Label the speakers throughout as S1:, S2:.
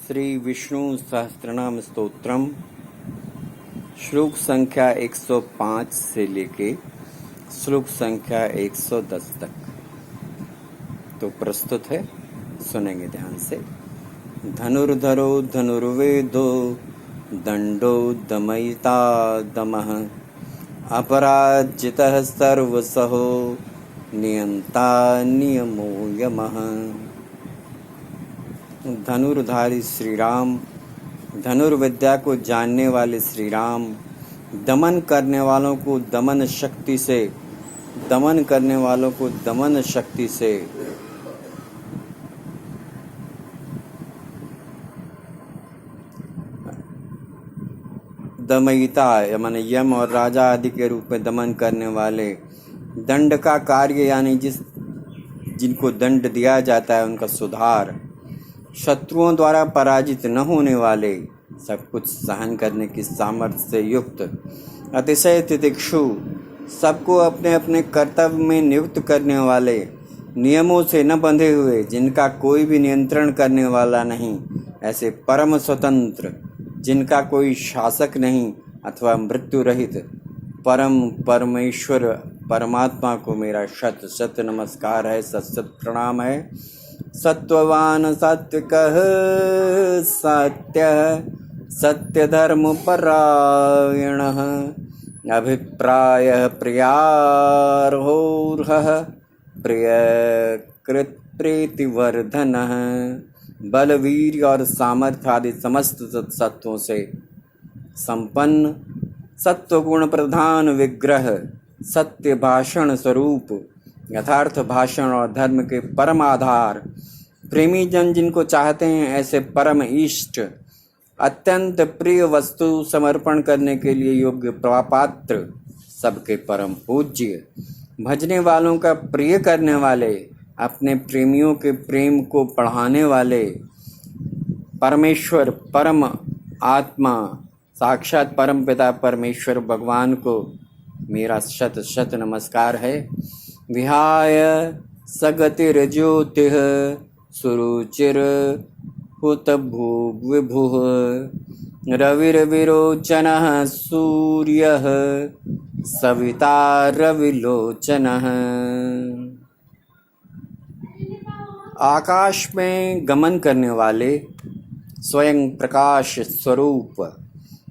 S1: श्री विष्णु सहस्त्रनाम स्तोत्रम श्लोक संख्या 105 से लेके श्लोक संख्या 110 तक तो प्रस्तुत है, सुनेंगे ध्यान से। धनुर्धरो धनुर्वेदो दंडो दमयिता दमः अपराजितः सर्वसहो नियंता नियमो यमः। धनुर्धारी श्री राम, धनुर्विद्या को जानने वाले श्री राम, दमन करने वालों को दमन शक्ति से, दमन करने वालों को दमन शक्ति से दमयिता माने यम और राजा आदि के रूप में दमन करने वाले, दंड का कार्य यानी जिनको दंड दिया जाता है उनका सुधार, शत्रुओं द्वारा पराजित न होने वाले, सब कुछ सहन करने की सामर्थ्य से युक्त, अतिशय तितिक्षु, सबको अपने अपने कर्तव्य में नियुक्त करने वाले, नियमों से न बंधे हुए, जिनका कोई भी नियंत्रण करने वाला नहीं, ऐसे परम स्वतंत्र, जिनका कोई शासक नहीं अथवा मृत्यु रहित परम परमेश्वर परमात्मा को मेरा शत शत नमस्कार है, सत सत प्रणाम है। सत्ववान सात्विकः सत्यः सत्यधर्म परायणः अभिप्रायः प्रियार्होर्हः प्रियकृत प्रीतिवर्धनः। बल वीर्य और सामर्थ्य आदि समस्त सत्वों से संपन्न, सत्वगुण प्रधान विग्रह, सत्य भाषण स्वरूप, यथार्थ भाषण और धर्म के परम आधार, प्रेमी जन जिनको चाहते हैं ऐसे परम इष्ट, अत्यंत प्रिय वस्तु समर्पण करने के लिए योग्य पात्र, सबके परम पूज्य, भजने वालों का प्रिय करने वाले, अपने प्रेमियों के प्रेम को बढ़ाने वाले, परमेश्वर परम आत्मा साक्षात परम पिता परमेश्वर भगवान को मेरा शत शत नमस्कार है। विहाय सगतिर्ज्योतिः सुरुचिर हुत भूग विभुः रविर्विरोचनः सूर्यः सविता रविलोचनः। आकाश में गमन करने वाले, स्वयं प्रकाश स्वरूप,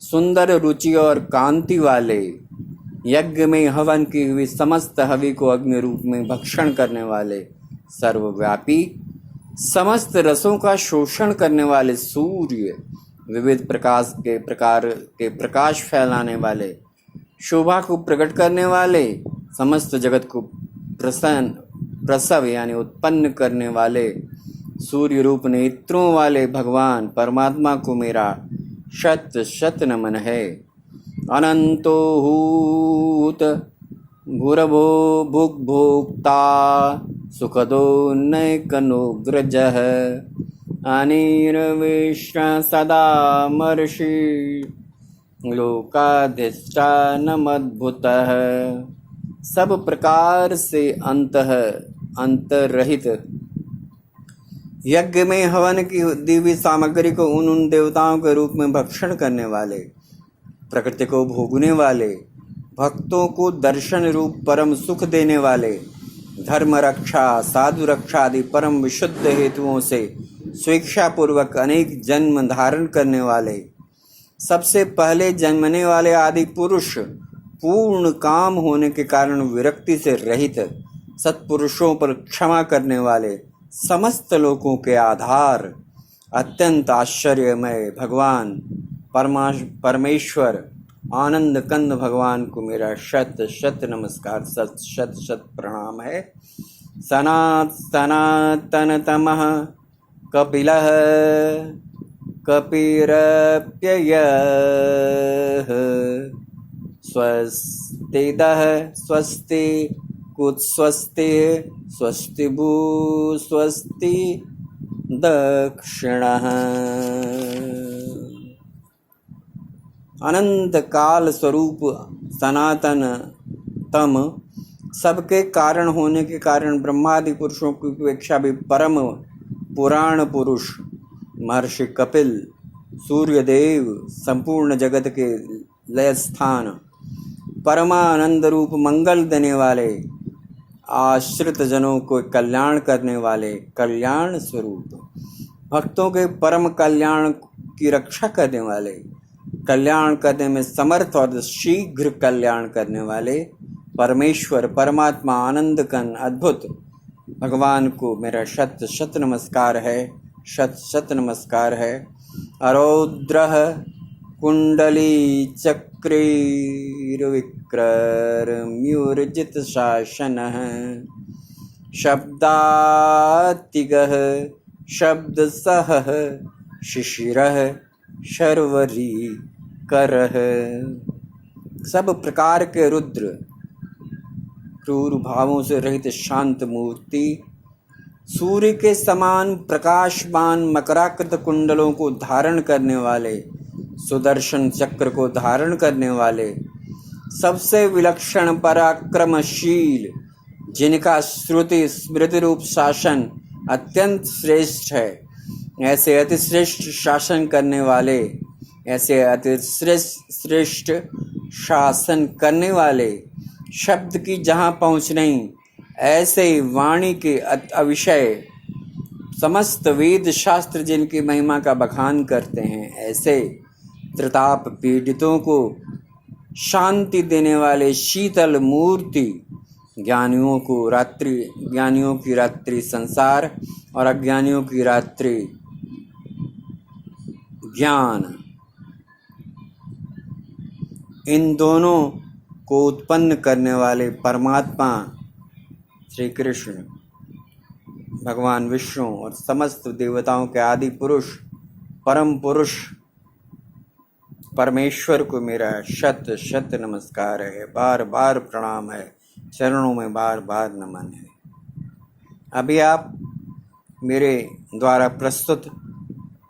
S1: सुंदर रुचि और कांति वाले, यज्ञ में हवन की हुई समस्त हवि को अग्नि रूप में भक्षण करने वाले, सर्वव्यापी, समस्त रसों का शोषण करने वाले सूर्य, विविध प्रकाश के प्रकाश फैलाने वाले, शोभा को प्रकट करने वाले, समस्त जगत को प्रसव यानी उत्पन्न करने वाले, सूर्य रूप नेत्रों वाले भगवान परमात्मा को मेरा शत शत नमन है। अनंतो हूत भूरभो भुग्भोक्ता सुखदो नैकनुग्रजः अनिर्विष्ण सदा मर्षि लोकाधिष्ठानमद्भुतः। सब प्रकार से अंतरहित, यज्ञ में हवन की दिव्य सामग्री को उन देवताओं के रूप में भक्षण करने वाले, प्रकृति को भोगने वाले, भक्तों को दर्शन रूप परम सुख देने वाले, धर्म रक्षा साधु रक्षा आदि परम विशुद्ध हेतुओं से स्वेच्छा पूर्वक अनेक जन्म धारण करने वाले, सबसे पहले जन्मने वाले आदि पुरुष, पूर्ण काम होने के कारण विरक्ति से रहित, सत्पुरुषों पर क्षमा करने वाले, समस्त लोकों के आधार, अत्यंत आश्चर्यमय भगवान परमेश्वर आनंद कंद भगवान को मेरा शत शत नमस्कार, सत शत शत प्रणाम है। सनातनतमः कपिलः कपिरप्ययः स्वस्तिदः स्वस्ति कुत्स्वस्ति स्वस्ति भू स्वस्ति दक्षिणः। अनंत काल स्वरूप सनातन तम, सबके कारण होने के कारण ब्रह्मादि पुरुषों की अपेक्षा भी परम पुराण पुरुष, महर्षि कपिल, सूर्यदेव, संपूर्ण जगत के लय स्थान, परमानंद रूप मंगल देने वाले, आश्रित जनों को कल्याण करने वाले, कल्याण स्वरूप, भक्तों के परम कल्याण की रक्षा करने वाले, कल्याण करने में समर्थ और शीघ्र कल्याण करने वाले परमेश्वर, परमात्मा, आनंद कन, अद्भुत भगवान को मेरा शत शत नमस्कार है, शत शत नमस्कार है। अरौद्रः कुंडली चक्रीर्विक्रम्यूर्जित शासनः, शब्दातिगः शब्दसहः शिशिरः शर्वरी करः। सब प्रकार के रुद्र, क्रूर भावों से रहित शांत मूर्ति, सूर्य के समान प्रकाशमान मकराकृत कुंडलों को धारण करने वाले, सुदर्शन चक्र को धारण करने वाले, सबसे विलक्षण पराक्रमशील, जिनका श्रुति स्मृति रूप शासन अत्यंत श्रेष्ठ है, ऐसे अतिश्रेष्ठ शासन करने वाले, ऐसे अतिश्रेष्ठ शासन करने वाले, शब्द की जहाँ पहुँच नहीं, ऐसे वाणी के अविषय समस्त वेद शास्त्र जिनकी महिमा का बखान करते हैं, ऐसे त्रिताप पीड़ितों को शांति देने वाले शीतल मूर्ति, ज्ञानियों की रात्रि संसार और अज्ञानियों की रात्रि ज्ञान, इन दोनों को उत्पन्न करने वाले परमात्मा श्री कृष्ण, भगवान विष्णु और समस्त देवताओं के आदि पुरुष, परम पुरुष परमेश्वर को मेरा शत शत नमस्कार है, बार बार प्रणाम है, चरणों में बार बार नमन है। अभी आप मेरे द्वारा प्रस्तुत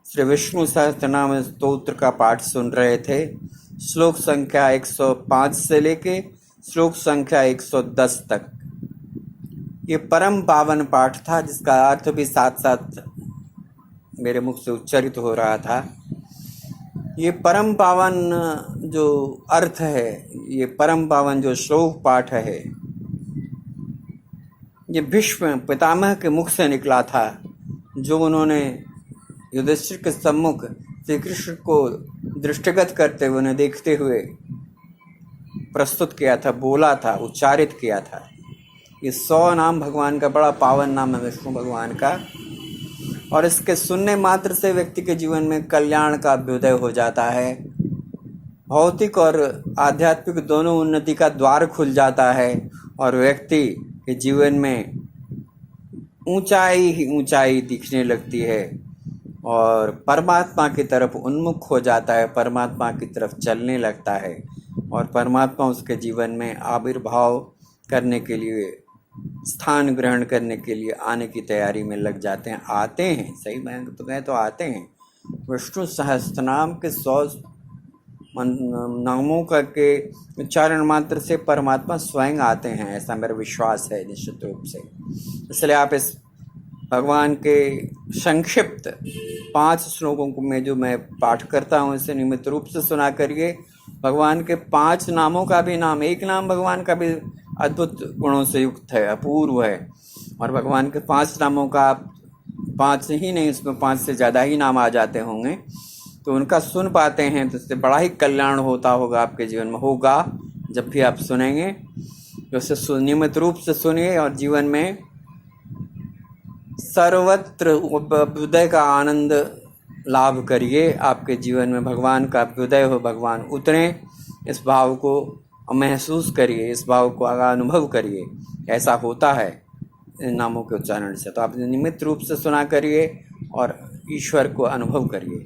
S1: श्री विष्णु सहस्त्रनाम स्तोत्र का पाठ सुन रहे थे। श्लोक संख्या 105 से लेके श्लोक संख्या 110 तक। ये परम पावन पाठ था, जिसका अर्थ भी साथ साथ मेरे मुख से उच्चारित हो रहा था। ये परम पावन जो अर्थ है, ये परम पावन जो श्लोक पाठ है, ये भीष्म पितामह के मुख से निकला था, जो उन्होंने युधिष्ठिर के सम्मुख श्री कृष्ण को दृष्टिगत करते हुए, उन्हें देखते हुए प्रस्तुत किया था, बोला था, उच्चारित किया था। ये 100 नाम भगवान का बड़ा पावन नाम है विष्णु भगवान का, और इसके सुनने मात्र से व्यक्ति के जीवन में कल्याण का अभ्युदय हो जाता है। भौतिक और आध्यात्मिक दोनों उन्नति का द्वार खुल जाता है, और व्यक्ति के जीवन में ऊंचाई ही ऊंचाई दिखने लगती है, और परमात्मा की तरफ उन्मुख हो जाता है, परमात्मा की तरफ चलने लगता है, और परमात्मा उसके जीवन में आविर्भाव करने के लिए, स्थान ग्रहण करने के लिए आने की तैयारी में लग जाते हैं, आते हैं। सही मैं तो कहें तो आते हैं। विष्णु सहस्त्रनाम के 100 नामों का के उच्चारण मात्र से परमात्मा स्वयं आते हैं, ऐसा मेरा विश्वास है निश्चित रूप से। इसलिए आप इस भगवान के संक्षिप्त 5 श्लोकों को में जो मैं पाठ करता हूँ, इसे नियमित रूप से सुना करिए। भगवान के 5 नामों का भी नाम, एक नाम भगवान का भी अद्भुत गुणों से युक्त है, अपूर्व है, और भगवान के 5 नामों का 5 ही नहीं, इसमें 5 से ज़्यादा ही नाम आ जाते होंगे, तो उनका सुन पाते हैं तो इससे बड़ा ही कल्याण होता होगा आपके जीवन में। होगा जब भी आप सुनेंगे तो उसे नियमित रूप से सुनिए, और जीवन में सर्वत्र अभ्युदय का आनंद लाभ करिए। आपके जीवन में भगवान का अभ्युदय हो, भगवान उतरे, इस भाव को महसूस करिए, इस भाव को अनुभव करिए। ऐसा होता है इन नामों के उच्चारण से। तो आप नियमित रूप से सुना करिए और ईश्वर को अनुभव करिए।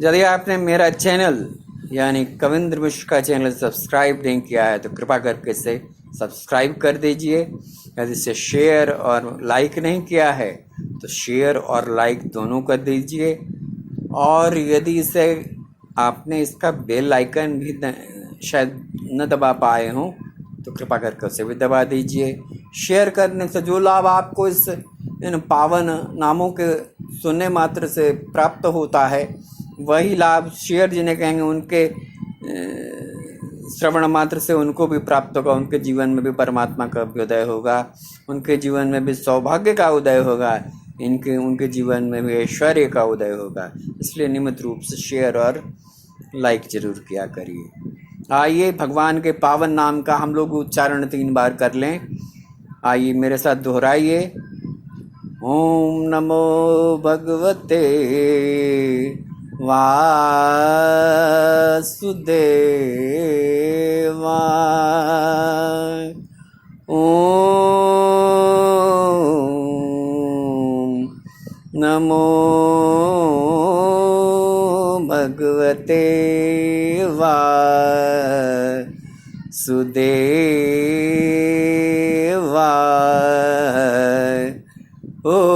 S1: यदि आपने मेरा चैनल यानी कविंद्र मिश्र का चैनल सब्सक्राइब नहीं किया है तो कृपा करके इसे सब्सक्राइब कर दीजिए। यदि इसे शेयर और लाइक नहीं किया है तो शेयर और लाइक दोनों कर दीजिए। और यदि इसे आपने इसका बेल आइकन भी शायद न दबा पाए हों तो कृपा करके उसे भी दबा दीजिए। शेयर करने से जो लाभ आपको इन पावन नामों के सुनने मात्र से प्राप्त होता है, वही लाभ शेर जिन्हें कहेंगे उनके श्रवण मात्र से उनको भी प्राप्त होगा। उनके जीवन में भी परमात्मा का उदय होगा, उनके जीवन में भी सौभाग्य का उदय होगा, उनके जीवन में भी ऐश्वर्य का उदय होगा। इसलिए नियमित रूप से शेयर और लाइक जरूर किया करिए। आइए भगवान के पावन नाम का हम लोग उच्चारण 3 बार कर लें। आइए मेरे साथ दोहराइए। ओम नमो भगवते वासुदेवाय। ओम नमो भगवते वासुदेवाय। ओम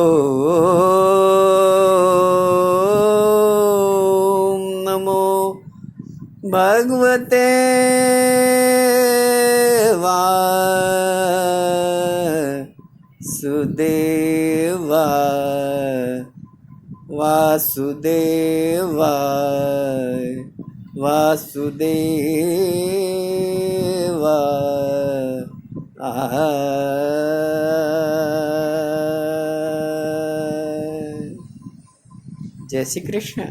S1: नमो भगवते वासुदेवाय जय श्री कृष्ण।